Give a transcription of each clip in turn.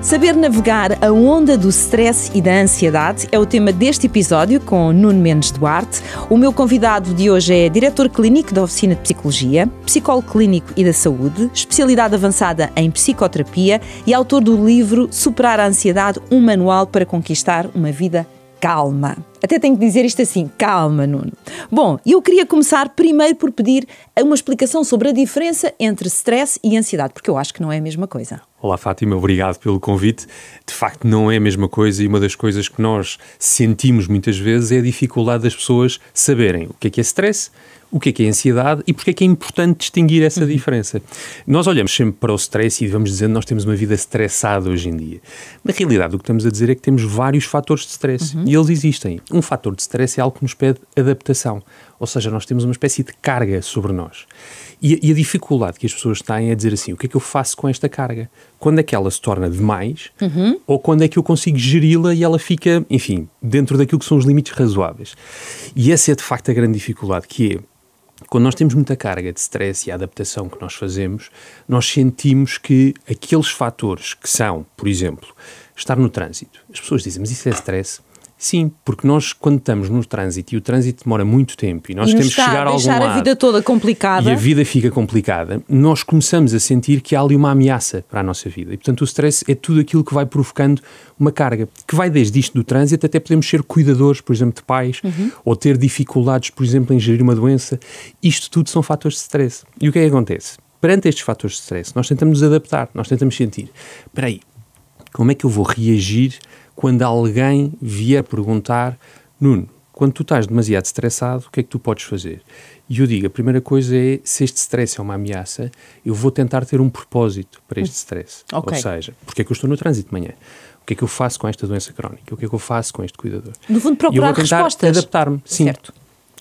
Saber navegar a onda do stress e da ansiedade é o tema deste episódio com Nuno Mendes Duarte. O meu convidado de hoje é diretor clínico da Oficina de Psicologia, psicólogo clínico e da saúde, especialidade avançada em psicoterapia e autor do livro Superar a Ansiedade, um manual para conquistar uma vida calma. Até tenho que dizer isto assim, calma, Nuno. Bom, eu queria começar primeiro por pedir uma explicação sobre a diferença entre stress e ansiedade, porque eu acho que não é a mesma coisa. Olá, Fátima, obrigado pelo convite. De facto, não é a mesma coisa e uma das coisas que nós sentimos muitas vezes é a dificuldade das pessoas saberem o que é stress, o que é ansiedade e porque é importante distinguir essa diferença. Nós olhamos sempre para o stress e vamos dizendo que nós temos uma vida estressada hoje em dia. Na realidade, o que estamos a dizer é que temos vários fatores de stress e eles existem. Um fator de stress é algo que nos pede adaptação, ou seja, nós temos uma espécie de carga sobre nós. E a dificuldade que as pessoas têm é dizer assim, o que é que eu faço com esta carga? Quando é que ela se torna demais ou quando é que eu consigo geri-la e ela fica, enfim, dentro daquilo que são os limites razoáveis? E essa é de facto a grande dificuldade, que é, quando nós temos muita carga de stress e a adaptação que nós fazemos, nós sentimos que aqueles fatores que são, por exemplo, estar no trânsito. As pessoas dizem, mas isso é stress? Sim, porque nós, quando estamos no trânsito e o trânsito demora muito tempo e nós temos que chegar a algum lado a vida toda complicada e a vida fica complicada, nós começamos a sentir que há ali uma ameaça para a nossa vida. E, portanto, o stress é tudo aquilo que vai provocando uma carga, que vai desde isto do trânsito até podemos ser cuidadores, por exemplo, de pais, ou ter dificuldades, por exemplo, em gerir uma doença. Isto tudo são fatores de stress. E o que é que acontece? Perante estes fatores de stress, nós tentamos nos adaptar, nós tentamos sentir, espera aí, como é que eu vou reagir quando alguém vier perguntar, Nuno, quando tu estás demasiado estressado, o que é que tu podes fazer? E eu digo, a primeira coisa é, se este stress é uma ameaça, eu vou tentar ter um propósito para este stress. Okay. Ou seja, porque é que eu estou no trânsito de manhã? O que é que eu faço com esta doença crónica? O que é que eu faço com este cuidador? No fundo, procurar e eu vou tentar respostas. Adaptar-me, sim. Certo.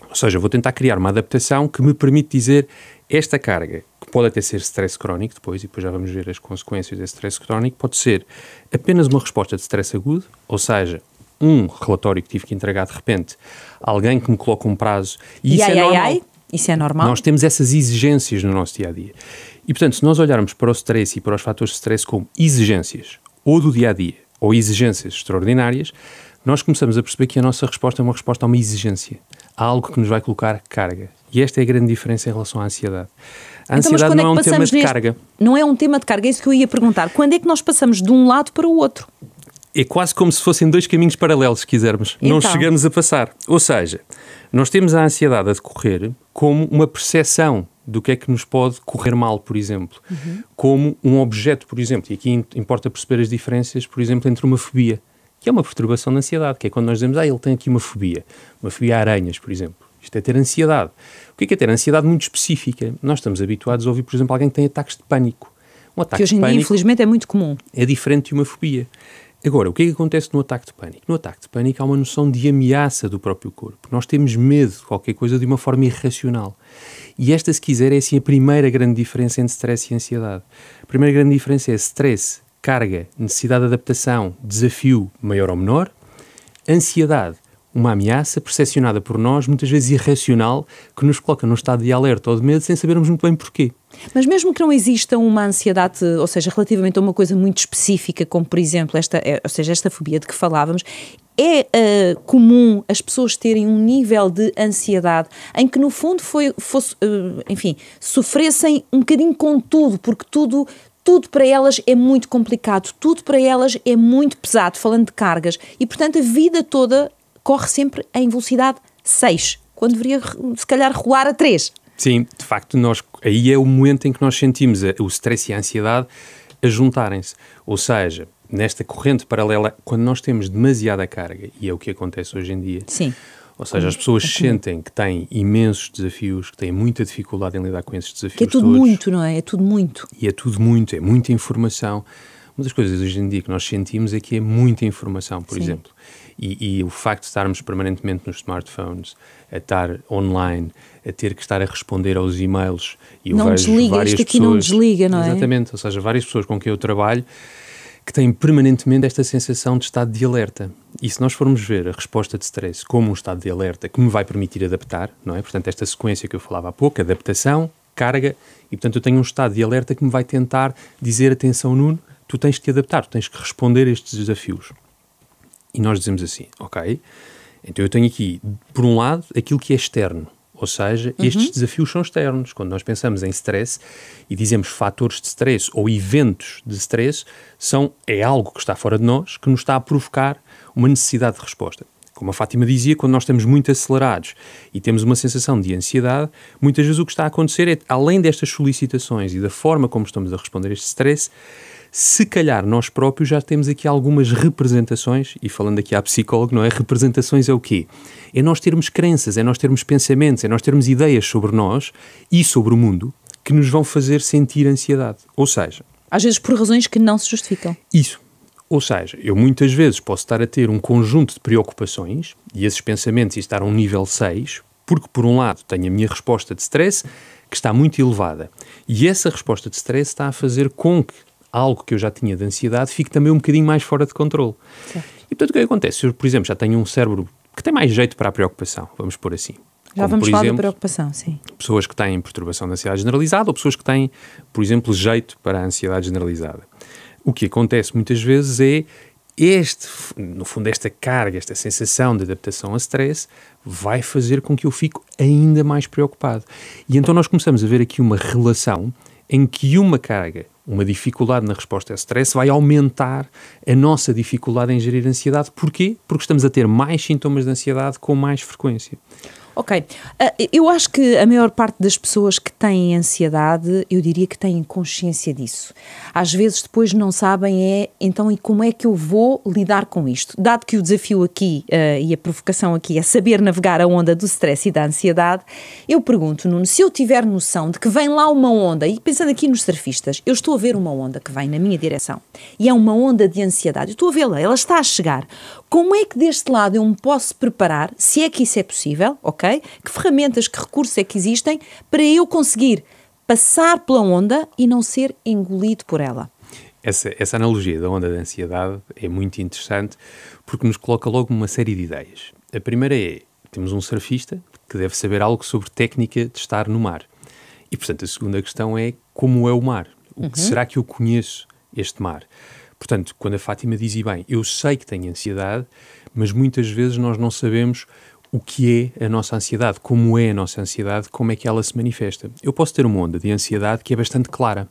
Ou seja, eu vou tentar criar uma adaptação que me permite dizer esta carga, que pode até ser stress crónico depois, e depois já vamos ver as consequências desse stress crónico, pode ser apenas uma resposta de stress agudo, ou seja, um relatório que tive que entregar de repente, alguém que me coloca um prazo, e isso é normal. Isso é normal. Nós temos essas exigências no nosso dia-a-dia. E, portanto, se nós olharmos para o stress e para os fatores de stress como exigências, ou do dia-a-dia, ou exigências extraordinárias, nós começamos a perceber que a nossa resposta é uma resposta a uma exigência, a algo que nos vai colocar carga. E esta é a grande diferença em relação à ansiedade. A ansiedade não é um tema de carga. Não é um tema de carga, é isso que eu ia perguntar. Quando é que nós passamos de um lado para o outro? É quase como se fossem dois caminhos paralelos, se quisermos. Então. Não chegamos a passar. Ou seja, nós temos a ansiedade a decorrer como uma percepção do que é que nos pode correr mal, por exemplo. Como um objeto, por exemplo. E aqui importa perceber as diferenças, por exemplo, entre uma fobia, que é uma perturbação de ansiedade, que é quando nós dizemos, ele tem aqui uma fobia a aranhas, por exemplo. Isto é ter ansiedade. O que é ter ansiedade muito específica? Nós estamos habituados a ouvir, por exemplo, alguém que tem ataques de pânico. Um ataque que hoje em dia, infelizmente, é muito comum. É diferente de uma fobia. Agora, o que é que acontece no ataque de pânico? No ataque de pânico há uma noção de ameaça do próprio corpo. Nós temos medo de qualquer coisa de uma forma irracional. E esta, se quiser, é assim a primeira grande diferença entre stress e ansiedade. A primeira grande diferença é stress, carga, necessidade de adaptação, desafio maior ou menor. Ansiedade, uma ameaça percepcionada por nós, muitas vezes irracional, que nos coloca num estado de alerta ou de medo sem sabermos muito bem porquê. Mas mesmo que não exista uma ansiedade, ou seja, relativamente a uma coisa muito específica, como por exemplo esta fobia de que falávamos, é comum as pessoas terem um nível de ansiedade em que no fundo sofressem um bocadinho com tudo, porque tudo para elas é muito complicado, tudo para elas é muito pesado, falando de cargas, e portanto a vida toda corre sempre em velocidade 6, quando deveria se calhar rolar a 3. Sim, de facto, aí é o momento em que nós sentimos o stress e a ansiedade a juntarem-se. Ou seja, nesta corrente paralela, quando nós temos demasiada carga, e é o que acontece hoje em dia. Sim. Ou seja, as pessoas sentem que têm imensos desafios, que têm muita dificuldade em lidar com esses desafios todos. Que é tudo muito, não é? É tudo muito. E é tudo muito, é muita informação. Uma das coisas hoje em dia que nós sentimos é que é muita informação, por exemplo. E o facto de estarmos permanentemente nos smartphones, a estar online, a ter que estar a responder aos e-mails. E eu vejo desliga, várias isto aqui pessoas, não desliga, não é? Exatamente, ou seja, várias pessoas com quem eu trabalho que têm permanentemente esta sensação de estado de alerta. E se nós formos ver a resposta de stress como um estado de alerta que me vai permitir adaptar, não é? Portanto, esta sequência que eu falava há pouco, adaptação, carga, e portanto eu tenho um estado de alerta que me vai tentar dizer, atenção Nuno, tu tens que te adaptar, tu tens que responder a estes desafios. E nós dizemos assim, ok, então eu tenho aqui, por um lado, aquilo que é externo, ou seja, estes desafios são externos. Quando nós pensamos em stress e dizemos fatores de stress ou eventos de stress, é algo que está fora de nós, que nos está a provocar uma necessidade de resposta. Como a Fátima dizia, quando nós estamos muito acelerados e temos uma sensação de ansiedade, muitas vezes o que está a acontecer é, além destas solicitações e da forma como estamos a responder a este stress, se calhar nós próprios já temos aqui algumas representações, e falando aqui à psicóloga, não é? Representações é o quê? É nós termos crenças, é nós termos pensamentos, é nós termos ideias sobre nós e sobre o mundo que nos vão fazer sentir ansiedade. Ou seja... Às vezes por razões que não se justificam. Isso. Ou seja, eu muitas vezes posso estar a ter um conjunto de preocupações e esses pensamentos estar a um nível 6, porque por um lado tenho a minha resposta de stress que está muito elevada e essa resposta de stress está a fazer com que algo que eu já tinha de ansiedade fique também um bocadinho mais fora de controle. Certo. E portanto o que acontece? Se eu, por exemplo, já tenho um cérebro que tem mais jeito para a preocupação, vamos pôr assim. Já vamos falar da preocupação, sim. Pessoas que têm perturbação da ansiedade generalizada ou pessoas que têm, por exemplo, jeito para a ansiedade generalizada. O que acontece muitas vezes é no fundo, esta carga, esta sensação de adaptação a stress vai fazer com que eu fique ainda mais preocupado. E então nós começamos a ver aqui uma relação em que uma carga, uma dificuldade na resposta a stress vai aumentar a nossa dificuldade em gerir a ansiedade. Porquê? Porque estamos a ter mais sintomas de ansiedade com mais frequência. Ok. Eu acho que a maior parte das pessoas que têm ansiedade, eu diria que têm consciência disso. Às vezes depois não sabem então, e como é que eu vou lidar com isto? Dado que o desafio aqui e a provocação aqui é saber navegar a onda do stress e da ansiedade, eu pergunto, Nuno, se eu tiver noção de que vem lá uma onda, e pensando aqui nos surfistas, eu estou a ver uma onda que vem na minha direção, e é uma onda de ansiedade, eu estou a vê-la, ela está a chegar. Como é que deste lado eu me posso preparar, se é que isso é possível, ok? Que ferramentas, que recursos é que existem para eu conseguir passar pela onda e não ser engolido por ela? Essa analogia da onda da ansiedade é muito interessante porque nos coloca logo uma série de ideias. A primeira é, temos um surfista que deve saber algo sobre técnica de estar no mar. E, portanto, a segunda questão é como é o mar? Será que eu conheço este mar? Portanto, quando a Fátima diz, bem, eu sei que tenho ansiedade, mas muitas vezes nós não sabemos o que é a nossa ansiedade, como é a nossa ansiedade, como é que ela se manifesta. Eu posso ter uma onda de ansiedade que é bastante clara.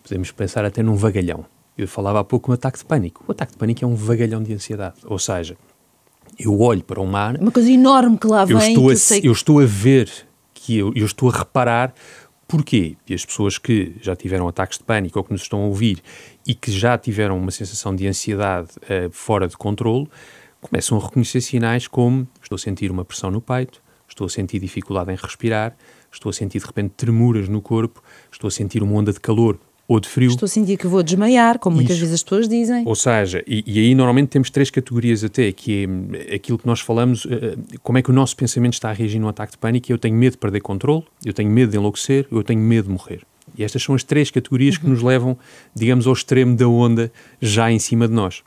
Podemos pensar até num vagalhão. Eu falava há pouco um ataque de pânico. O ataque de pânico é um vagalhão de ansiedade. Ou seja, eu olho para o mar... Uma coisa enorme que lá vem. Eu estou a ver, eu estou a reparar. Porquê? E as pessoas que já tiveram ataques de pânico ou que nos estão a ouvir e que já tiveram uma sensação de ansiedade fora de controle, começam a reconhecer sinais como estou a sentir uma pressão no peito, estou a sentir dificuldade em respirar, estou a sentir de repente tremuras no corpo, estou a sentir uma onda de calor ou de frio. Estou a sentir que vou desmaiar, como muitas vezes as pessoas dizem. Ou seja, e aí normalmente temos 3 categorias até, que é aquilo que nós falamos, como é que o nosso pensamento está a reagir num ataque de pânico. Eu tenho medo de perder controle, eu tenho medo de enlouquecer, eu tenho medo de morrer. E estas são as 3 categorias que nos levam, digamos, ao extremo da onda já em cima de nós.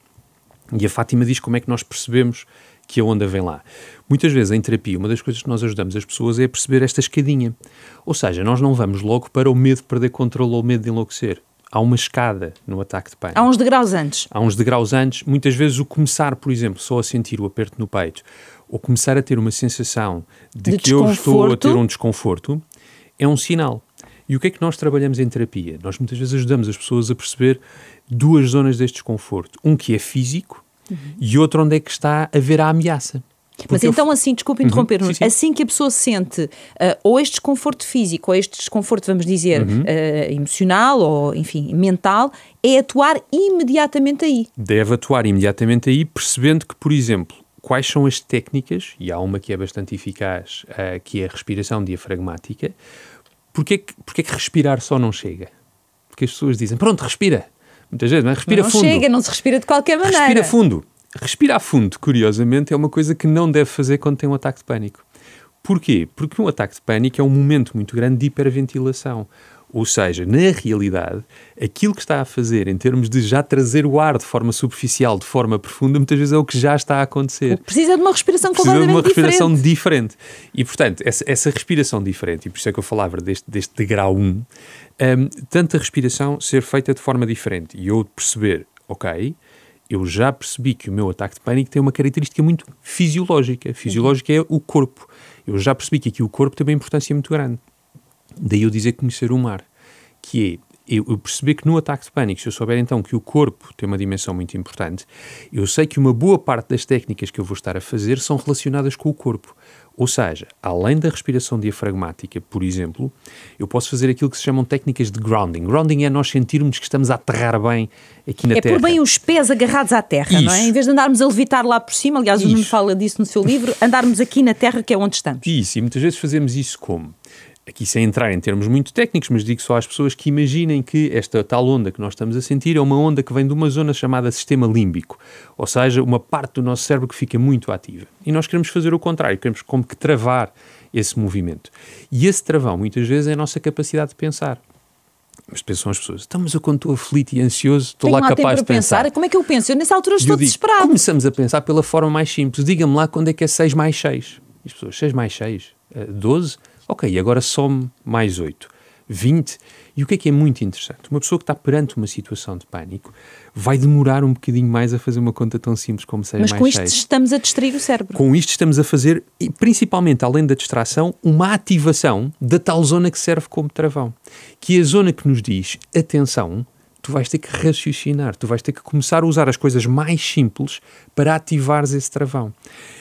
E a Fátima diz como é que nós percebemos que a onda vem lá. Muitas vezes em terapia, uma das coisas que nós ajudamos as pessoas é a perceber esta escadinha. Ou seja, nós não vamos logo para o medo de perder controle ou o medo de enlouquecer. Há uma escada no ataque de pânico. Há uns degraus antes. Há uns degraus antes. Muitas vezes o começar, por exemplo, só a sentir o aperto no peito, ou começar a ter uma sensação de que eu estou a ter um desconforto, é um sinal. E o que é que nós trabalhamos em terapia? Nós muitas vezes ajudamos as pessoas a perceber 2 zonas deste desconforto. Um que é físico e outro onde é que está a ver a ameaça. Mas então assim, desculpe interromper, sim. Assim que a pessoa sente ou este desconforto físico ou este desconforto, vamos dizer, emocional ou, enfim, mental, é atuar imediatamente aí. Deve atuar imediatamente aí, percebendo que, por exemplo, quais são as técnicas, e há uma que é bastante eficaz, que é a respiração diafragmática. Porquê que respirar só não chega? Porque as pessoas dizem, pronto, respira. Muitas vezes, não é? Respira fundo. Não chega, não se respira de qualquer maneira. Respira fundo. Respirar fundo, curiosamente, é uma coisa que não deve fazer quando tem um ataque de pânico. Porquê? Porque um ataque de pânico é um momento muito grande de hiperventilação. Ou seja, na realidade, aquilo que está a fazer em termos de já trazer o ar de forma superficial, de forma profunda, muitas vezes é o que já está a acontecer. Precisa de uma respiração completamente diferente. Precisa de uma respiração diferente. diferente. E, portanto, essa respiração diferente, e por isso é que eu falava deste degrau 1, tanto a respiração ser feita de forma diferente e eu perceber, ok, eu já percebi que o meu ataque de pânico tem uma característica muito fisiológica. Fisiológica é o corpo. Eu já percebi que aqui o corpo tem uma importância muito grande. Daí eu dizer conhecer o mar, que é eu perceber que no ataque de pânico, se eu souber então que o corpo tem uma dimensão muito importante, eu sei que uma boa parte das técnicas que eu vou estar a fazer são relacionadas com o corpo. Ou seja, além da respiração diafragmática, por exemplo, eu posso fazer aquilo que se chamam técnicas de grounding. Grounding é nós sentirmos que estamos a aterrar bem aqui na terra. É pôr bem os pés agarrados à terra, Isso. não é? Em vez de andarmos a levitar lá por cima, aliás o Nuno fala disso no seu livro, andarmos aqui na terra que é onde estamos. Isso, e muitas vezes fazemos isso como? Aqui sem entrar em termos muito técnicos, mas digo só às pessoas que imaginem que esta tal onda que nós estamos a sentir é uma onda que vem de uma zona chamada sistema límbico, ou seja, uma parte do nosso cérebro que fica muito ativa. E nós queremos fazer o contrário, queremos como que travar esse movimento. E esse travão, muitas vezes, é a nossa capacidade de pensar. Mas pensam as pessoas, então, mas eu quando estou aflito e ansioso, estou lá capaz de pensar. Como é que eu penso? Eu nessa altura estou desesperado. Começamos a pensar pela forma mais simples. Diga-me lá quando é que é 6 mais 6. E as pessoas, 6 mais 6? 12? Ok, e agora some mais 8, 20. E o que é muito interessante? Uma pessoa que está perante uma situação de pânico vai demorar um bocadinho mais a fazer uma conta tão simples como 6 mais 6. Mas com isto estamos a distrair o cérebro. Com isto estamos a fazer, principalmente além da distração, uma ativação da tal zona que serve como travão. Que é a zona que nos diz, atenção, tu vais ter que raciocinar, tu vais ter que começar a usar as coisas mais simples para ativares esse travão.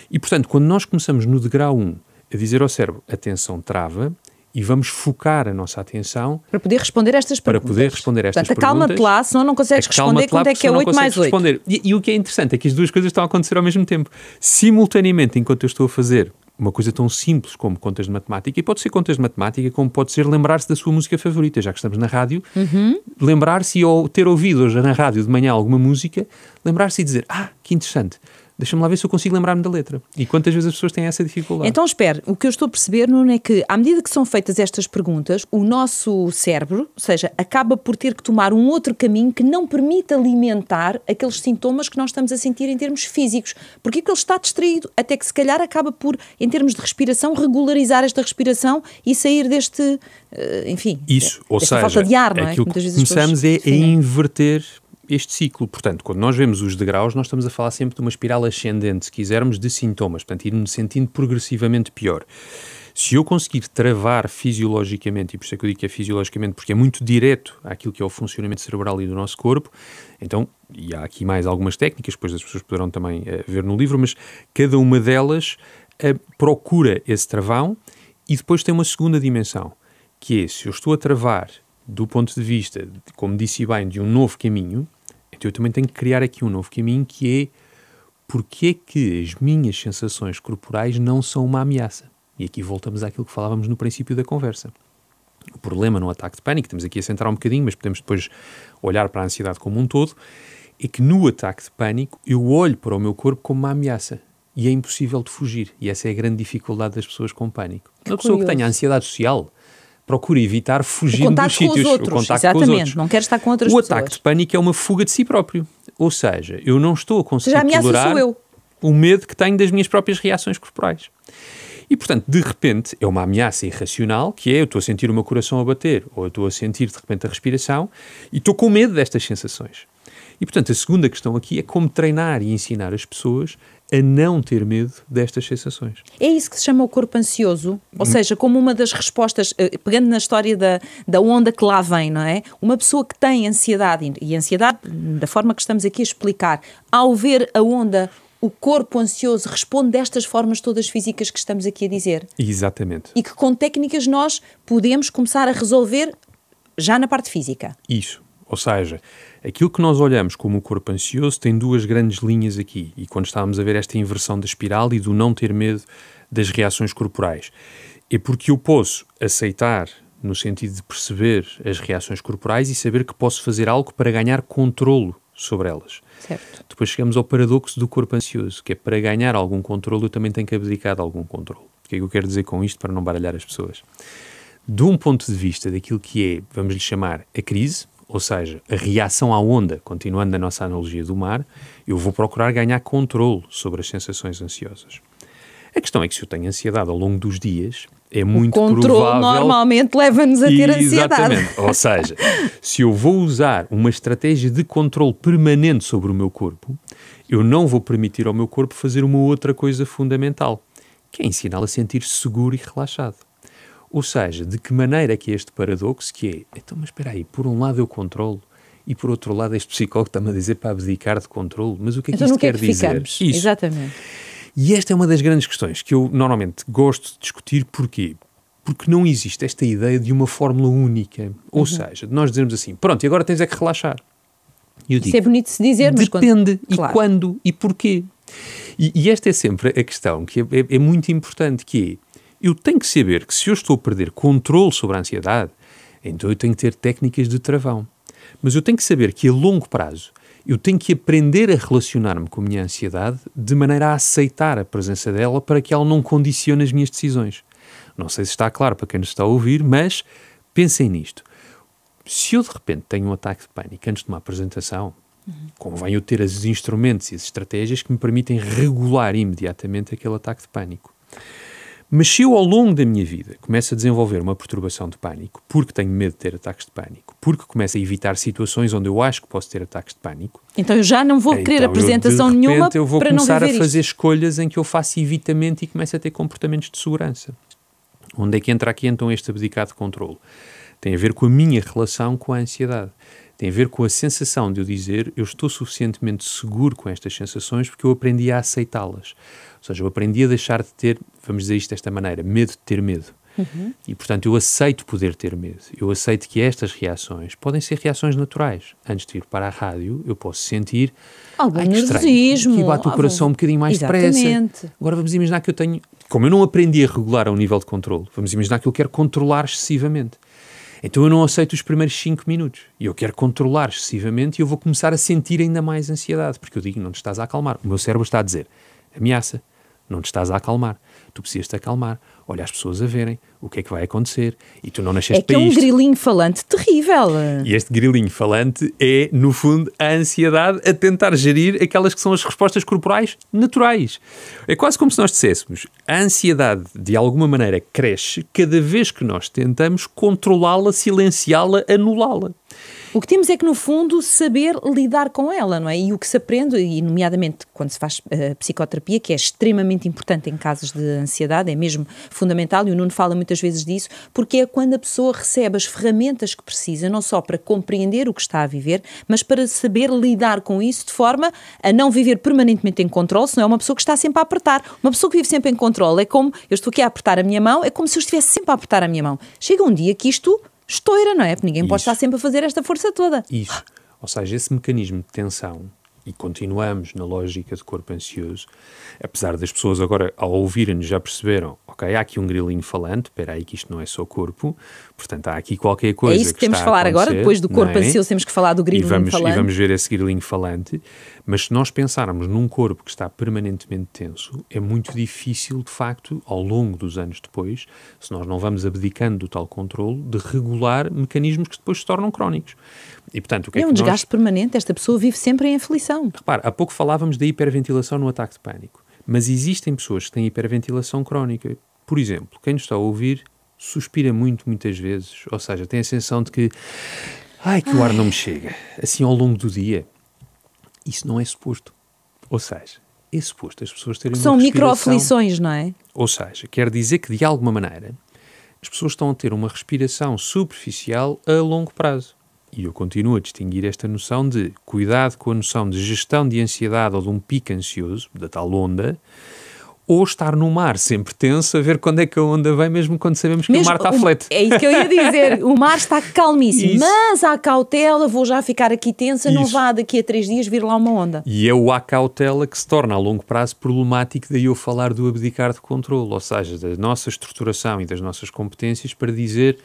E, portanto, quando nós começamos no degrau 1, a dizer ao cérebro, atenção, trava, e vamos focar a nossa atenção... Para poder responder a estas perguntas. Para poder responder a estas perguntas. Acalma-te lá, senão não consegues responder quanto é que é 8 mais 8. E o que é interessante é que as duas coisas estão a acontecer ao mesmo tempo. Simultaneamente, enquanto eu estou a fazer uma coisa tão simples como contas de matemática, e pode ser contas de matemática, como pode ser lembrar-se da sua música favorita, já que estamos na rádio, lembrar-se ou ter ouvido hoje na rádio de manhã alguma música, lembrar-se e dizer, que interessante. Deixa-me lá ver se eu consigo lembrar-me da letra. E quantas vezes as pessoas têm essa dificuldade? Então, espera, o que eu estou a perceber, Nuno, é que, à medida que são feitas estas perguntas, o nosso cérebro, ou seja, acaba por ter que tomar um outro caminho que não permite alimentar aqueles sintomas que nós estamos a sentir em termos físicos. Porque ele está distraído, até que se calhar acaba por, em termos de respiração, regularizar esta respiração e sair deste, enfim, isso, ou seja, falta de ar, não é? Aquilo que começamos é a inverter este ciclo. Portanto, quando nós vemos os degraus, nós estamos a falar sempre de uma espiral ascendente, se quisermos, de sintomas, portanto, ir-nos sentindo progressivamente pior. Se eu conseguir travar fisiologicamente, e por isso é que eu digo que é fisiologicamente, porque é muito direto àquilo que é o funcionamento cerebral e do nosso corpo, então, e há aqui mais algumas técnicas, depois as pessoas poderão também ver no livro, mas cada uma delas procura esse travão e depois tem uma segunda dimensão, que é, se eu estou a travar do ponto de vista, como disse bem, de um novo caminho, então eu também tenho que criar aqui um novo caminho, que é porque é que as minhas sensações corporais não são uma ameaça. E aqui voltamos àquilo que falávamos no princípio da conversa. O problema no ataque de pânico, estamos aqui a centrar um bocadinho, mas podemos depois olhar para a ansiedade como um todo, é que no ataque de pânico eu olho para o meu corpo como uma ameaça. E é impossível de fugir. E essa é a grande dificuldade das pessoas com pânico. Uma pessoa que tenha ansiedade social procura evitar fugir dos sítios. O contacto com os outros. Não quer estar com outras pessoas. O ataque de pânico é uma fuga de si próprio. Ou seja, eu não estou a conseguir tolerar o medo que tenho das minhas próprias reações corporais. E, portanto, de repente, é uma ameaça irracional, que é, eu estou a sentir o meu coração a bater, ou eu estou a sentir, de repente, a respiração, e estou com medo destas sensações. E, portanto, a segunda questão aqui é como treinar e ensinar as pessoas a não ter medo destas sensações. É isso que se chama o corpo ansioso? Ou seja, como uma das respostas, pegando na história da onda que lá vem, não é? Uma pessoa que tem ansiedade, e ansiedade, da forma que estamos aqui a explicar, ao ver a onda, o corpo ansioso responde destas formas todas físicas que estamos aqui a dizer. Exatamente. E que com técnicas nós podemos começar a resolver já na parte física. Isso. Ou seja, aquilo que nós olhamos como o corpo ansioso tem duas grandes linhas aqui. E quando estávamos a ver esta inversão da espiral e do não ter medo das reações corporais, é porque eu posso aceitar, no sentido de perceber as reações corporais e saber que posso fazer algo para ganhar controlo sobre elas. Certo. Depois chegamos ao paradoxo do corpo ansioso, que é para ganhar algum controlo eu também tenho que abdicar de algum controlo. O que é que eu quero dizer com isto para não baralhar as pessoas? de um ponto de vista daquilo que é, vamos lhe chamar, a crise, ou seja, a reação à onda, continuando na nossa analogia do mar, eu vou procurar ganhar controle sobre as sensações ansiosas. A questão é que se eu tenho ansiedade ao longo dos dias, é muito provável... O controle normalmente leva-nos a ter ansiedade. Exatamente. Ou seja, se eu vou usar uma estratégia de controle permanente sobre o meu corpo, eu não vou permitir ao meu corpo fazer uma outra coisa fundamental, que é ensiná-lo a sentir-se seguro e relaxado. Ou seja, de que maneira é que é este paradoxo que é, então, mas espera aí, por um lado eu controlo e por outro lado este psicólogo está-me a dizer para abdicar de controle, mas o que é que então, isto quer dizer? Isso. Exatamente. E esta é uma das grandes questões que eu normalmente gosto de discutir. Porquê? Porque não existe esta ideia de uma fórmula única. Ou seja, de nós dizermos assim, pronto, e agora tens é que relaxar. E eu digo, isso é bonito de se dizer, mas depende. E quando e porquê. E esta é sempre a questão que é muito importante, que é, eu tenho que saber que se eu estou a perder controle sobre a ansiedade, então eu tenho que ter técnicas de travão. Mas eu tenho que saber que a longo prazo eu tenho que aprender a relacionar-me com a minha ansiedade de maneira a aceitar a presença dela para que ela não condicione as minhas decisões. Não sei se está claro para quem nos está a ouvir, mas pensem nisto. Se eu de repente tenho um ataque de pânico antes de uma apresentação, convém eu ter os instrumentos e as estratégias que me permitem regular imediatamente aquele ataque de pânico. Mas se eu ao longo da minha vida começo a desenvolver uma perturbação de pânico, porque tenho medo de ter ataques de pânico, porque começo a evitar situações onde eu acho que posso ter ataques de pânico, então eu já não vou querer apresentação nenhuma para não viver isto. Eu vou começar a fazer escolhas em que eu faço evitamento e começo a ter comportamentos de segurança. Onde é que entra aqui então este abdicar de controle? Tem a ver com a minha relação com a ansiedade. Tem a ver com a sensação de eu dizer eu estou suficientemente seguro com estas sensações porque eu aprendi a aceitá-las. Ou seja, eu aprendi a deixar de ter, vamos dizer isto desta maneira, medo de ter medo. E, portanto, eu aceito poder ter medo. Eu aceito que estas reações podem ser reações naturais. Antes de ir para a rádio, eu posso sentir algum nervosismo. Que bate o coração um bocadinho mais depressa. Agora vamos imaginar que eu tenho... Como eu não aprendi a regular ao nível de controle, vamos imaginar que eu quero controlar excessivamente. Então eu não aceito os primeiros 5 minutos. E eu quero controlar excessivamente e eu vou começar a sentir ainda mais ansiedade. Porque eu digo, não te estás a acalmar. O meu cérebro está a dizer, ameaça. Não te estás a acalmar. Tu precisas te acalmar. Olha as pessoas a verem o que é que vai acontecer. E tu não nasceste para isto. É que é um grilinho falante terrível. E este grilinho falante é, no fundo, a ansiedade a tentar gerir aquelas que são as respostas corporais naturais. É quase como se nós disséssemos, a ansiedade, de alguma maneira, cresce cada vez que nós tentamos controlá-la, silenciá-la, anulá-la. O que temos é que, no fundo, saber lidar com ela, não é? E o que se aprende, e nomeadamente quando se faz psicoterapia, que é extremamente importante em casos de ansiedade, é mesmo fundamental, e o Nuno fala muitas vezes disso, porque é quando a pessoa recebe as ferramentas que precisa, não só para compreender o que está a viver, mas para saber lidar com isso de forma a não viver permanentemente em controle, senão é uma pessoa que está sempre a apertar. Uma pessoa que vive sempre em controle é como, eu estou aqui a apertar a minha mão, é como se eu estivesse sempre a apertar a minha mão. Chega um dia que isto estoura, não é? Porque ninguém pode estar sempre a fazer esta força toda. Isso. Ou seja, esse mecanismo de tensão, e continuamos na lógica de corpo ansioso, apesar das pessoas agora, ao ouvirem-nos, já perceberam, ok, há aqui um grilinho falante, espera aí que isto não é só corpo, portanto há aqui qualquer coisa que está a acontecer. É isso que temos que falar agora, depois do corpo ansioso temos que falar do grilinho falante. E vamos ver esse grilinho falante, mas se nós pensarmos num corpo que está permanentemente tenso, é muito difícil, de facto, ao longo dos anos depois, se nós não vamos abdicando do tal controle, de regular mecanismos que depois se tornam crónicos. E, portanto, o que é um desgaste permanente, esta pessoa vive sempre em aflição. Repara, há pouco falávamos da hiperventilação no ataque de pânico, mas existem pessoas que têm hiperventilação crónica. Por exemplo, quem nos está a ouvir suspira muitas vezes, ou seja, tem a sensação de que o ar não me chega, assim ao longo do dia. Isso não é suposto. Ou seja, é suposto as pessoas terem são uma respiração... microaflições, não é? Ou seja, quer dizer que de alguma maneira as pessoas estão a ter uma respiração superficial a longo prazo. E eu continuo a distinguir esta noção de cuidado com a noção de gestão de ansiedade ou de um pico ansioso, da tal onda, ou estar no mar sempre tenso a ver quando é que a onda vem, mesmo quando sabemos que o mar está flat. É isso que eu ia dizer, o mar está calmíssimo, mas há cautela, vou já ficar aqui tensa, não vá daqui a 3 dias vir lá uma onda. E é o há cautela que se torna a longo prazo problemático, daí eu falar do abdicar de controle, ou seja, da nossa estruturação e das nossas competências para dizer,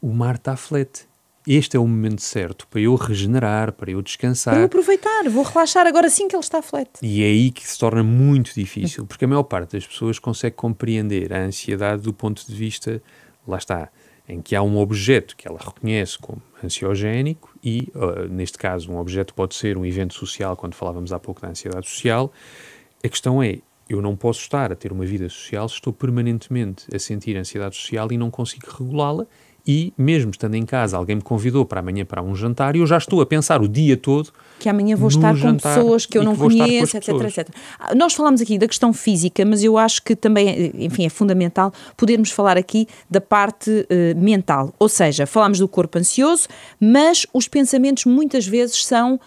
o mar está flat. Este é o momento certo para eu regenerar, para eu descansar. Para eu aproveitar, vou relaxar agora sim que ele está flat. E é aí que se torna muito difícil, porque a maior parte das pessoas consegue compreender a ansiedade do ponto de vista lá está, em que há um objeto que ela reconhece como ansiogénico e, neste caso, um objeto pode ser um evento social, quando falávamos há pouco da ansiedade social. A questão é, eu não posso estar a ter uma vida social se estou permanentemente a sentir ansiedade social e não consigo regulá-la. E, mesmo estando em casa, alguém me convidou para amanhã para um jantar e eu já estou a pensar o dia todo que amanhã vou estar com pessoas que eu não conheço, etc, etc. Nós falamos aqui da questão física, mas eu acho que também, enfim, é fundamental podermos falar aqui da parte mental. Ou seja, falamos do corpo ansioso, mas os pensamentos muitas vezes são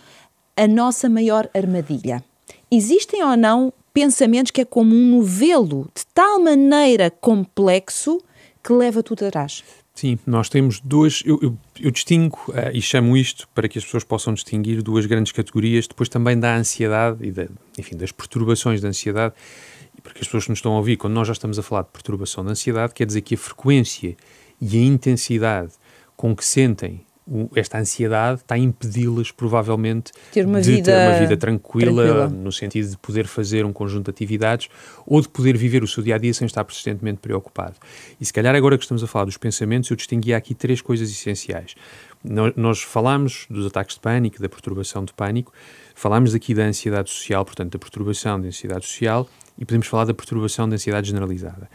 a nossa maior armadilha. Existem ou não pensamentos que é como um novelo de tal maneira complexo que leva tudo atrás? Sim, nós temos duas, eu distingo e chamo isto para que as pessoas possam distinguir duas grandes categorias, depois também da ansiedade e das perturbações da ansiedade, e para que as pessoas que nos estão a ouvir, quando nós já estamos a falar de perturbação da ansiedade, quer dizer que a frequência e a intensidade com que sentem esta ansiedade está a impedi-las provavelmente de ter uma vida tranquila, no sentido de poder fazer um conjunto de atividades ou de poder viver o seu dia-a-dia sem estar persistentemente preocupado. E se calhar agora que estamos a falar dos pensamentos, eu distinguia aqui três coisas essenciais. Nós falámos dos ataques de pânico, da perturbação de pânico, falámos aqui da ansiedade social, portanto da perturbação da ansiedade social, e podemos falar da perturbação da ansiedade generalizada.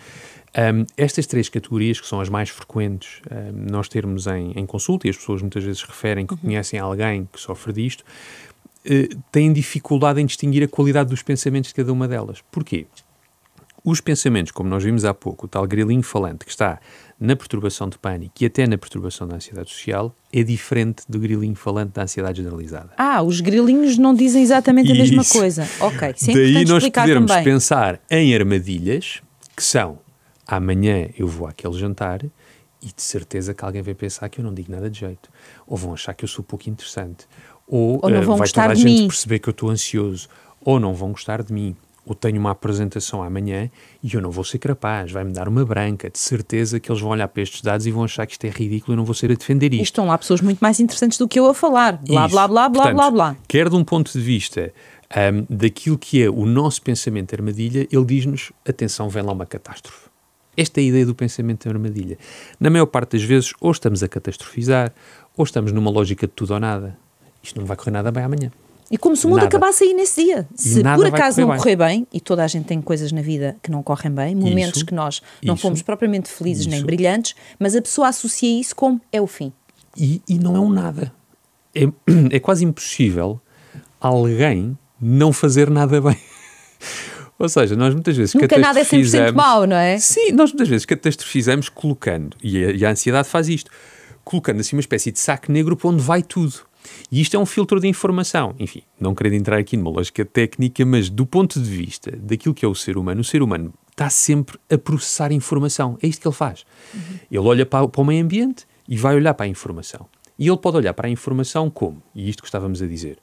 Estas três categorias, que são as mais frequentes nós termos em consulta, e as pessoas muitas vezes referem que conhecem alguém que sofre disto, têm dificuldade em distinguir a qualidade dos pensamentos de cada uma delas. Porquê? Os pensamentos, como nós vimos há pouco, o tal grilinho falante que está na perturbação de pânico e até na perturbação da ansiedade social, é diferente do grilinho falante da ansiedade generalizada. Os grilinhos não dizem exatamente a mesma coisa. Ok, isso é importante explicar também. Daí nós podermos pensar em armadilhas, que são: amanhã eu vou àquele jantar e de certeza que alguém vai pensar que eu não digo nada de jeito. Ou vão achar que eu sou pouco interessante. Ou não vão vai toda a gente perceber que eu estou ansioso. Ou não vão gostar de mim. Ou tenho uma apresentação amanhã e eu não vou ser capaz. Vai-me dar uma branca. De certeza que eles vão olhar para estes dados e vão achar que isto é ridículo e eu não vou ser a defender isto. Estão lá pessoas muito mais interessantes do que eu a falar. Blá, blá, blá, blá, Portanto, blá, blá. Quer de um ponto de vista daquilo que é o nosso pensamento armadilha, ele diz-nos, atenção, vem lá uma catástrofe. Esta é a ideia do pensamento armadilha. Na maior parte das vezes, ou estamos a catastrofizar, ou estamos numa lógica de tudo ou nada. Isto não vai correr nada bem amanhã. E como se o mundo acabasse aí nesse dia. Se por acaso não correr bem, e toda a gente tem coisas na vida que não correm bem, momentos que nós não fomos propriamente felizes nem brilhantes, mas a pessoa associa isso como é o fim. E não é um nada. É quase impossível alguém não fazer nada bem. Ou seja, nós muitas vezes nunca nada é 100% mau, não é? Sim, nós muitas vezes catastrofizamos colocando, e a ansiedade faz isto, colocando assim uma espécie de saco negro para onde vai tudo. E isto é um filtro de informação. Enfim, não querendo entrar aqui numa lógica técnica, mas do ponto de vista daquilo que é o ser humano está sempre a processar informação. É isto que ele faz. Ele olha para o meio ambiente e vai olhar para a informação. E ele pode olhar para a informação como? E isto que estávamos a dizer.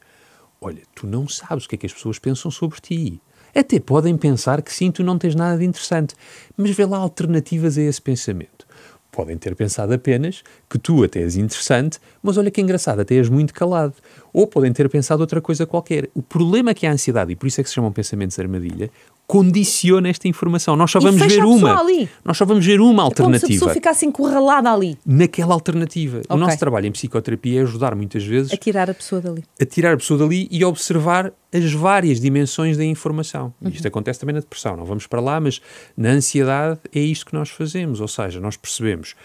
Olha, tu não sabes o que é que as pessoas pensam sobre ti. Até podem pensar que sim, tu não tens nada de interessante. Mas vê lá alternativas a esse pensamento. Podem ter pensado apenas que tu até és interessante, mas olha que engraçado, até és muito calado. Ou podem ter pensado outra coisa qualquer. O problema é que a ansiedade, e por isso é que se chamam pensamentos armadilha, condiciona esta informação. Nós só vamos ver uma. Nós só vamos ver uma alternativa. É como se a pessoa ficasse encurralada ali. Naquela alternativa. O nosso trabalho em psicoterapia é ajudar muitas vezes a tirar a pessoa dali. A tirar a pessoa dali e observar as várias dimensões da informação. Isto acontece também na depressão. Não vamos para lá, mas na ansiedade é isto que nós fazemos. Ou seja, nós percebemos,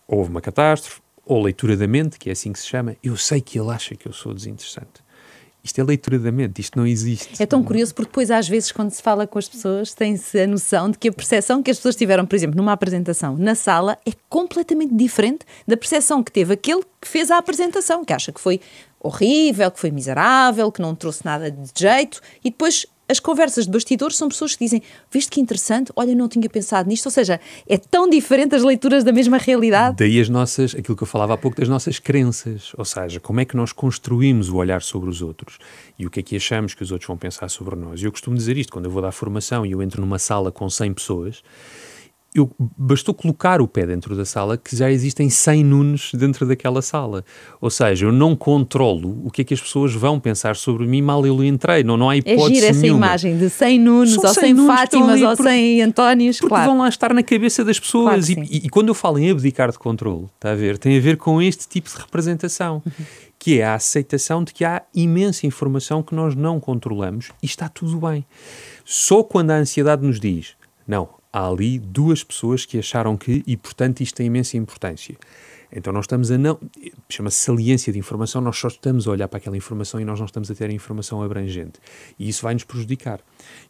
houve uma catástrofe, ou leitura da mente, que é assim que se chama. Eu sei que ele acha que eu sou desinteressante. Isto é leitura da mente, isto não existe. É tão curioso porque depois às vezes quando se fala com as pessoas tem-se a noção de que a percepção que as pessoas tiveram, por exemplo, numa apresentação na sala é completamente diferente da percepção que teve aquele que fez a apresentação, que acha que foi horrível, que foi miserável, que não trouxe nada de jeito, e depois as conversas de bastidores são pessoas que dizem, viste que interessante, olha, não tinha pensado nisto, ou seja, é tão diferente as leituras da mesma realidade. Daí aquilo que eu falava há pouco das nossas crenças, ou seja, como é que nós construímos o olhar sobre os outros e o que é que achamos que os outros vão pensar sobre nós. E eu costumo dizer isto, quando eu vou dar formação e eu entro numa sala com 100 pessoas, bastou colocar o pé dentro da sala que já existem 100 Nunes dentro daquela sala. Ou seja, eu não controlo o que é que as pessoas vão pensar sobre mim mal eu entrei. Não há hipótese gira essa nenhuma. Imagem de 100 Nunes, ou 100 Fátimas, ou 100 Antónios. Porque claro. vão lá estar na cabeça das pessoas. Claro, e quando eu falo em abdicar de controle, está a ver? Tem a ver com este tipo de representação. Que é a aceitação de que há imensa informação que nós não controlamos e está tudo bem. Só quando a ansiedade nos diz, não, há ali 2 pessoas que acharam que, e portanto isto tem imensa importância. Então nós estamos a não... Chama-se saliência de informação, nós só estamos a olhar para aquela informação e nós não estamos a ter a informação abrangente. E isso vai nos prejudicar.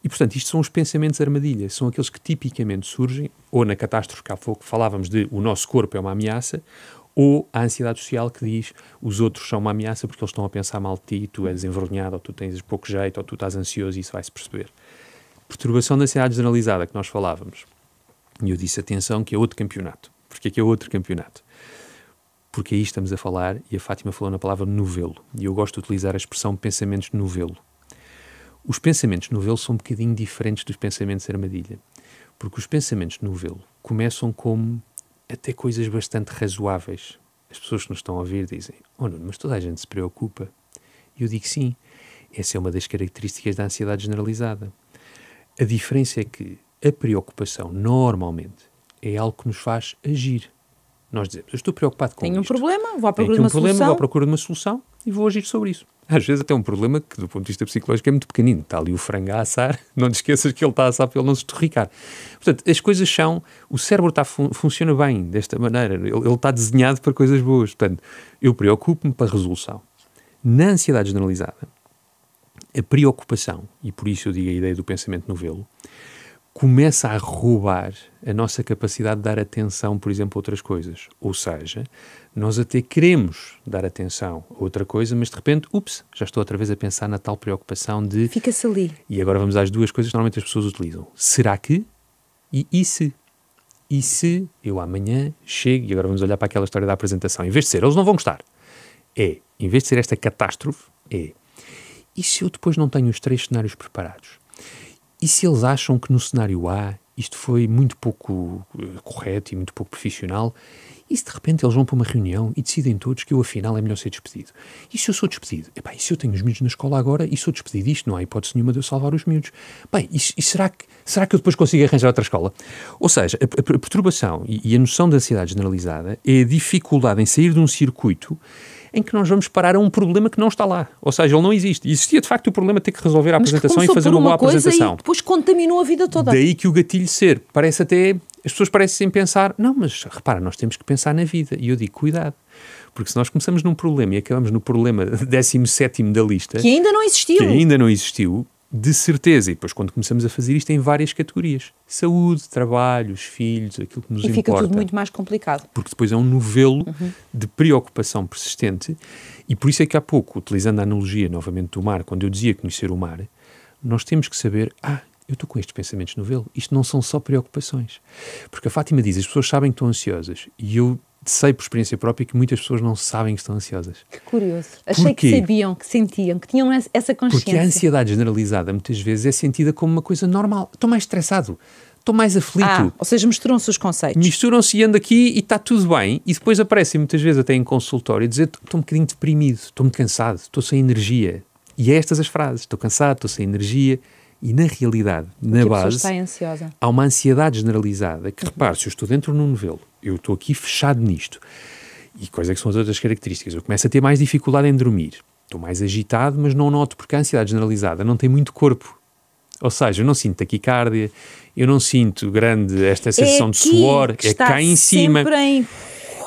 E portanto isto são os pensamentos armadilha, são aqueles que tipicamente surgem, ou na catástrofe que há pouco falávamos de o nosso corpo é uma ameaça, ou a ansiedade social que diz os outros são uma ameaça porque eles estão a pensar mal de ti, tu és envergonhado, ou tu tens pouco jeito, ou tu estás ansioso e isso vai-se perceber. Perturbação da ansiedade generalizada que nós falávamos. E eu disse, atenção, que é outro campeonato. Porquê que é outro campeonato? Porque aí estamos a falar, e a Fátima falou na palavra novelo, e eu gosto de utilizar a expressão pensamentos novelo. Os pensamentos novelo são um bocadinho diferentes dos pensamentos armadilha. Porque os pensamentos novelo começam como até coisas bastante razoáveis. As pessoas que nos estão a ouvir dizem, oh Nuno, mas toda a gente se preocupa. E eu digo sim, essa é uma das características da ansiedade generalizada. A diferença é que a preocupação, normalmente, é algo que nos faz agir. Nós dizemos, eu estou preocupado com Tenho isto. um problema, vou à procura de uma solução. Vou à procura de uma solução e vou agir sobre isso. Às vezes até um problema que, do ponto de vista psicológico, é muito pequenino. Está ali o frango a assar, não te esqueças que ele está a assar para ele não se estorricar. Portanto, as coisas são... O cérebro funciona bem desta maneira. Ele está desenhado para coisas boas. Portanto, eu preocupo-me para a resolução. Na ansiedade generalizada, a preocupação, e por isso eu digo a ideia do pensamento novelo, começa a roubar a nossa capacidade de dar atenção, por exemplo, a outras coisas. Ou seja, nós até queremos dar atenção a outra coisa, mas de repente, já estou outra vez a pensar na tal preocupação de... Fica-se ali. E agora vamos às 2 coisas que normalmente as pessoas utilizam. Será que? E se? E se eu amanhã chego, e agora vamos olhar para aquela história da apresentação, em vez de ser, eles não vão gostar, em vez de ser esta catástrofe, e se eu depois não tenho os 3 cenários preparados? E se eles acham que no cenário A isto foi muito pouco correto e muito pouco profissional, e se de repente eles vão para uma reunião e decidem todos que eu afinal é melhor ser despedido? E se eu sou despedido? E se eu tenho os miúdos na escola agora e sou despedido, isto não há hipótese nenhuma de eu salvar os miúdos. E será que eu depois consigo arranjar outra escola? Ou seja, a perturbação e a noção de ansiedade generalizada é a dificuldade em sair de um circuito em que nós vamos parar a um problema que não está lá. Ou seja, ele não existe. Existia, de facto, o problema de ter que resolver a apresentação e fazer uma boa apresentação. E depois contaminou a vida toda. Daí que o gatilho ser. Parece até... As pessoas parecem pensar, não, mas repara, nós temos que pensar na vida. E eu digo, cuidado. Porque se nós começamos num problema e acabamos no problema 17º da lista... Que ainda não existiu. De certeza. E depois, quando começamos a fazer isto em várias categorias. Saúde, trabalho, os filhos, aquilo que nos importa. E fica tudo muito mais complicado. Porque depois é um novelo de preocupação persistente. E por isso é que há pouco, utilizando a analogia novamente do mar, quando eu dizia conhecer o mar, nós temos que saber, eu estou com estes pensamentos novelo. Isto não são só preocupações. Porque a Fátima diz, as pessoas sabem que estão ansiosas. E eu sei por experiência própria que muitas pessoas não sabem que estão ansiosas. Que curioso. Achei que sabiam, que sentiam, que tinham essa consciência. Porque a ansiedade generalizada muitas vezes é sentida como uma coisa normal. Estou mais estressado, estou mais aflito. Ou seja, misturam-se os conceitos. Misturam-se e ando aqui e está tudo bem. E depois aparecem muitas vezes até em consultório e dizer, estou um bocadinho deprimido, estou muito cansado, estou sem energia. E é estas as frases, estou cansado, estou sem energia. E na realidade, na base, está ansiosa. Há uma ansiedade generalizada que, repare, se eu estou dentro de um novelo, eu estou aqui fechado nisto, e quais é que são as outras características? Eu começo a ter mais dificuldade em dormir, estou mais agitado, mas não noto, porque a ansiedade generalizada não tem muito corpo. Ou seja, eu não sinto taquicardia, eu não sinto esta sensação de suor, é cá em cima. E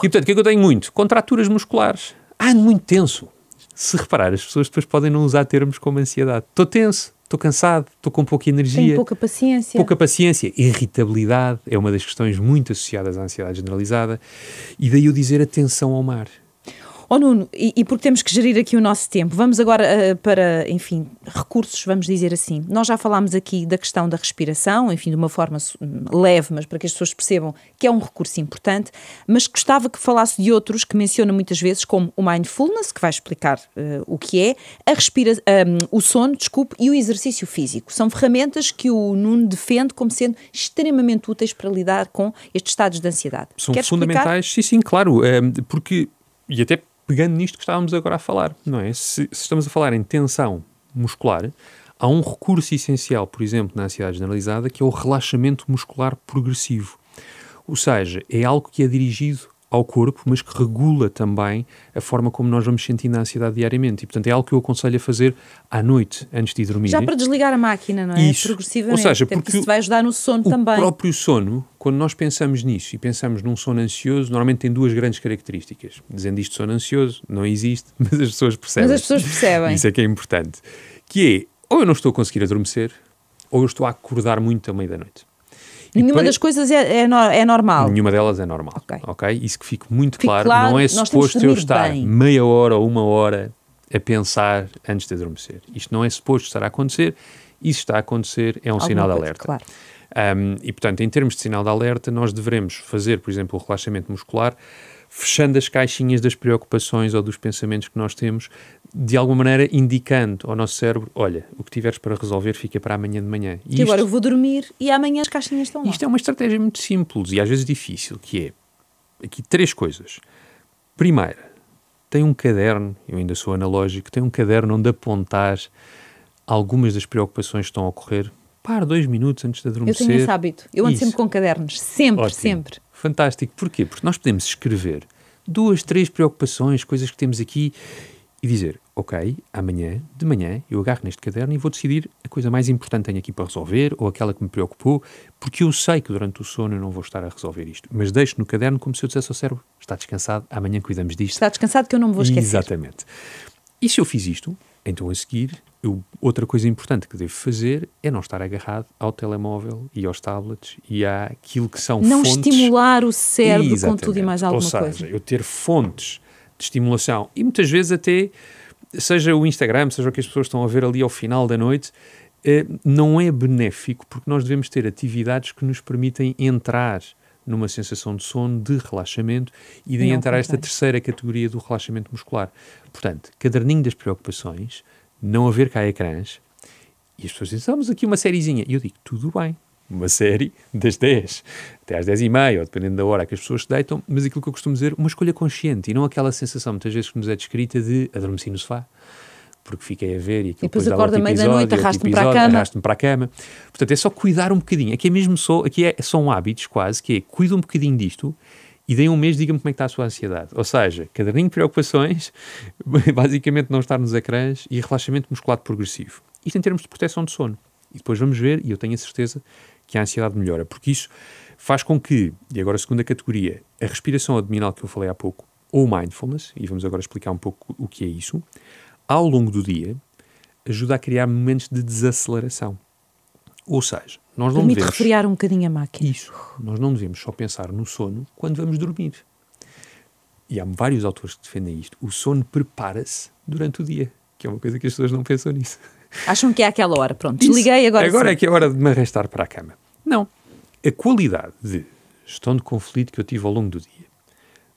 portanto, o que é que eu tenho muito? Contraturas musculares. Muito tenso. Se reparar, as pessoas depois podem não usar termos como ansiedade. Estou tenso. Estou cansado, estou com pouca energia. Tenho pouca paciência. Pouca paciência. Irritabilidade é uma das questões muito associadas à ansiedade generalizada. E daí eu dizer atenção ao mar. Oh Nuno, e porque temos que gerir aqui o nosso tempo, vamos agora para, enfim, recursos, vamos dizer assim. Nós já falámos aqui da questão da respiração, enfim, de uma forma leve, mas para que as pessoas percebam que é um recurso importante, mas gostava que falasse de outros que menciona muitas vezes, como o mindfulness, que vai explicar o que é, o sono, desculpe, e o exercício físico. São ferramentas que o Nuno defende como sendo extremamente úteis para lidar com estes estados de ansiedade. São fundamentais, sim, claro, porque, e até pegando nisto que estávamos agora a falar, não é? Se estamos a falar em tensão muscular, há um recurso essencial, por exemplo, na ansiedade generalizada, que é o relaxamento muscular progressivo. Ou seja, é algo que é dirigido ao corpo, mas que regula também a forma como nós vamos sentindo a ansiedade diariamente. E, portanto, é algo que eu aconselho a fazer à noite, antes de ir dormir. Já para desligar a máquina, não é? Isso. Progressivamente. Ou seja, porque isso vai ajudar no sono também. O próprio sono, quando nós pensamos nisso e pensamos num sono ansioso, normalmente tem duas grandes características. Dizendo isto, sono ansioso, não existe, mas as pessoas percebem. Mas as pessoas percebem. Isso é que é importante. Que é, ou eu não estou a conseguir adormecer, ou eu estou a acordar muito à meia da noite. Nenhuma das coisas é normal. Nenhuma delas é normal. Ok? Isso que fique muito claro. Não é suposto eu estar meia hora ou uma hora a pensar antes de adormecer. Isto não é suposto estar a acontecer. Isso está a acontecer, é um sinal de alerta. Claro. E, portanto, em termos de sinal de alerta, nós devemos fazer, por exemplo, o relaxamento muscular, fechando as caixinhas das preocupações ou dos pensamentos que nós temos, de alguma maneira indicando ao nosso cérebro, olha, o que tiveres para resolver fica para amanhã de manhã. E agora eu vou dormir e amanhã as caixinhas estão lá. Isto é uma estratégia muito simples e às vezes difícil, que é, aqui 3 coisas. Primeira, tem um caderno, eu ainda sou analógico, tem um caderno onde apontar algumas das preocupações que estão a ocorrer. 2 minutos antes de adormecer. Eu tenho esse hábito. Eu ando sempre com cadernos. Sempre, ótimo. Sempre. Fantástico. Porquê? Porque nós podemos escrever 2, 3 preocupações, coisas que temos aqui e dizer, ok, amanhã, de manhã, eu agarro neste caderno e vou decidir a coisa mais importante que tenho aqui para resolver ou aquela que me preocupou, porque eu sei que durante o sono eu não vou estar a resolver isto. Mas deixo no caderno como se eu dissesse ao cérebro, está descansado, amanhã cuidamos disto. Está descansado que eu não me vou esquecer. Exatamente. E se eu fiz isto, então a seguir, outra coisa importante que devo fazer é não estar agarrado ao telemóvel e aos tablets e àquilo que são não fontes... Não estimular o cérebro com tudo e mais alguma coisa. Ou seja, eu ter fontes de estimulação e muitas vezes até, seja o Instagram, seja o que as pessoas estão a ver ali ao final da noite, não é benéfico porque nós devemos ter atividades que nos permitem entrar numa sensação de sono, de relaxamento e de entrar esta terceira categoria do relaxamento muscular. Portanto, caderninho das preocupações, não haver cá ecrãs, e as pessoas dizem, estamos aqui uma sériezinha. E eu digo, tudo bem, uma série das 10 até às 10h30, ou dependendo da hora que as pessoas se deitam, mas aquilo que eu costumo dizer, uma escolha consciente, e não aquela sensação, muitas vezes, que nos é descrita de adormeci no sofá, porque fiquei a ver e depois acorda à meia da noite, arrasto-me para a cama. Portanto, é só cuidar um bocadinho. Aqui são hábitos quase, que é, cuida um bocadinho disto e daí um mês diga-me como é que está a sua ansiedade. Ou seja, caderninho de preocupações, basicamente não estar nos ecrãs e relaxamento muscular progressivo. Isto em termos de proteção de sono. E depois vamos ver, e eu tenho a certeza que a ansiedade melhora, porque isso faz com que, e agora a segunda categoria, a respiração abdominal que eu falei há pouco, ou mindfulness, e vamos agora explicar um pouco o que é isso, ao longo do dia, ajuda a criar momentos de desaceleração. Ou seja, nós não devemos... refriar um bocadinho a máquina. Isso. Nós não devemos só pensar no sono quando vamos dormir. E há vários autores que defendem isto. O sono prepara-se durante o dia, que é uma coisa que as pessoas não pensam nisso. Acham que é aquela hora. Pronto, desliguei agora. Agora é que é hora de me arrastar para a cama. Não. A qualidade de gestão de conflito que eu tive ao longo do dia,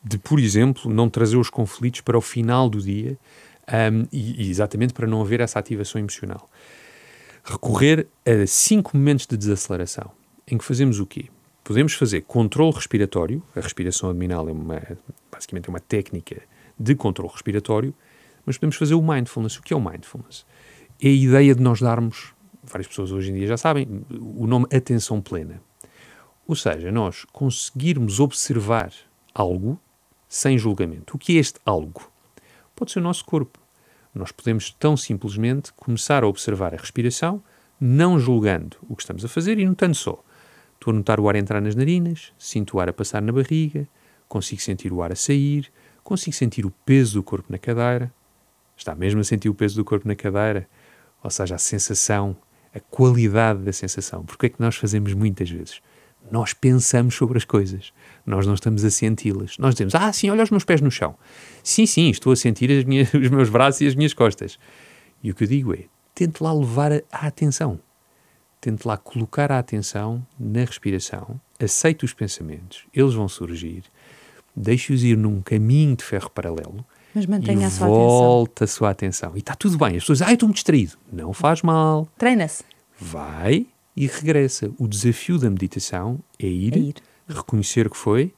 de, por exemplo, não trazer os conflitos para o final do dia, e exatamente para não haver essa ativação emocional. Recorrer a 5 momentos de desaceleração, em que fazemos o quê? Podemos fazer controle respiratório, a respiração abdominal basicamente é uma técnica de controle respiratório, mas podemos fazer o mindfulness. O que é o mindfulness? É a ideia de nós darmos, várias pessoas hoje em dia já sabem, o nome atenção plena. Ou seja, nós conseguirmos observar algo sem julgamento. O que é este algo? Pode ser o nosso corpo. Nós podemos tão simplesmente começar a observar a respiração, não julgando o que estamos a fazer e notando só. Estou a notar o ar entrar nas narinas, sinto o ar a passar na barriga, consigo sentir o ar a sair, consigo sentir o peso do corpo na cadeira. Está mesmo a sentir o peso do corpo na cadeira? Ou seja, a sensação, a qualidade da sensação. Porque é que nós fazemos muitas vezes? Nós pensamos sobre as coisas. Nós não estamos a senti-las. Nós dizemos, sim, olha os meus pés no chão. Sim, estou a sentir os meus braços e as minhas costas. E o que eu digo é, tente lá levar a atenção. Tente lá colocar a atenção na respiração. Aceite os pensamentos. Eles vão surgir. Deixe-os ir num caminho de ferro paralelo. Mas mantenha a sua volta a sua atenção. E está tudo bem. As pessoas dizem, eu estou-me distraído. Não faz mal. Treina-se. Vai e regressa. O desafio da meditação é ir. Reconhecer o que foi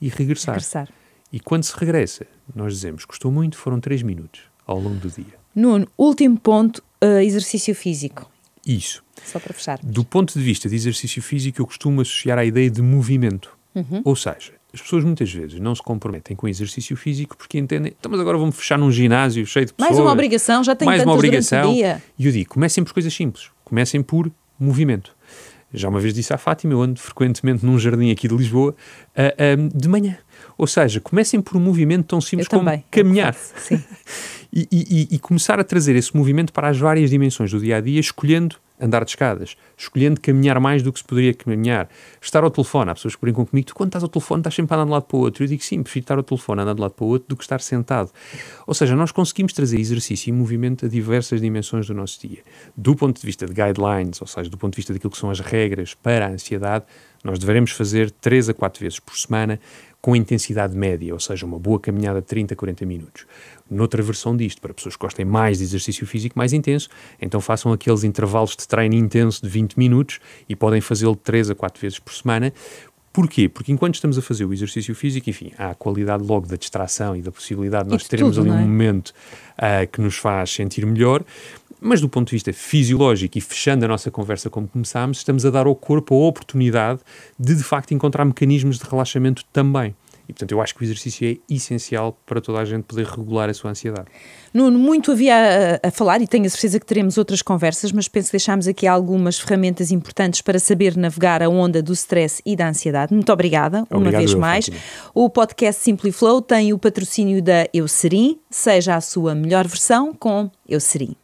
e regressar. E quando se regressa, nós dizemos, gostou muito, foram 3 minutos ao longo do dia. Nuno, último ponto, exercício físico. Isso. Só para fechar. Do ponto de vista de exercício físico, eu costumo associar à ideia de movimento. Ou seja, as pessoas muitas vezes não se comprometem com exercício físico porque entendem, então, mas agora vou-me fechar num ginásio cheio de pessoas. Mais uma obrigação, já tenho tantas durante o dia. E eu digo, comecem por coisas simples. Comecem por movimento. Já uma vez disse à Fátima, eu ando frequentemente num jardim aqui de Lisboa, de manhã. Ou seja, comecem por um movimento tão simples como caminhar. Sim. e começar a trazer esse movimento para as várias dimensões do dia-a-dia, escolhendo andar de escadas, escolhendo caminhar mais do que se poderia caminhar, estar ao telefone. Há pessoas que brincam comigo, tu quando estás ao telefone estás sempre a andar de um lado para o outro. Eu digo sim, prefiro estar ao telefone a andar de um lado para o outro do que estar sentado. Ou seja, nós conseguimos trazer exercício e movimento a diversas dimensões do nosso dia. Do ponto de vista de guidelines, ou seja, do ponto de vista daquilo que são as regras para a ansiedade, nós deveremos fazer 3 a 4 vezes por semana com intensidade média, ou seja, uma boa caminhada de 30 a 40 minutos. Noutra versão disto, para pessoas que gostem mais de exercício físico mais intenso, então façam aqueles intervalos de treino intenso de 20 minutos e podem fazê-lo 3 a 4 vezes por semana. Porquê? Porque enquanto estamos a fazer o exercício físico, enfim, há a qualidade logo da distração e da possibilidade de nós termos ali um momento que nos faz sentir melhor, mas do ponto de vista fisiológico e fechando a nossa conversa como começámos, estamos a dar ao corpo a oportunidade de facto encontrar mecanismos de relaxamento também. E, portanto, eu acho que o exercício é essencial para toda a gente poder regular a sua ansiedade. Nuno, muito havia a falar e tenho a certeza que teremos outras conversas, mas penso que deixámos aqui algumas ferramentas importantes para saber navegar a onda do stress e da ansiedade. Muito obrigada, uma vez mais. Fátima. O podcast Simply Flow tem o patrocínio da Eucerin. Seja a sua melhor versão com Eucerin.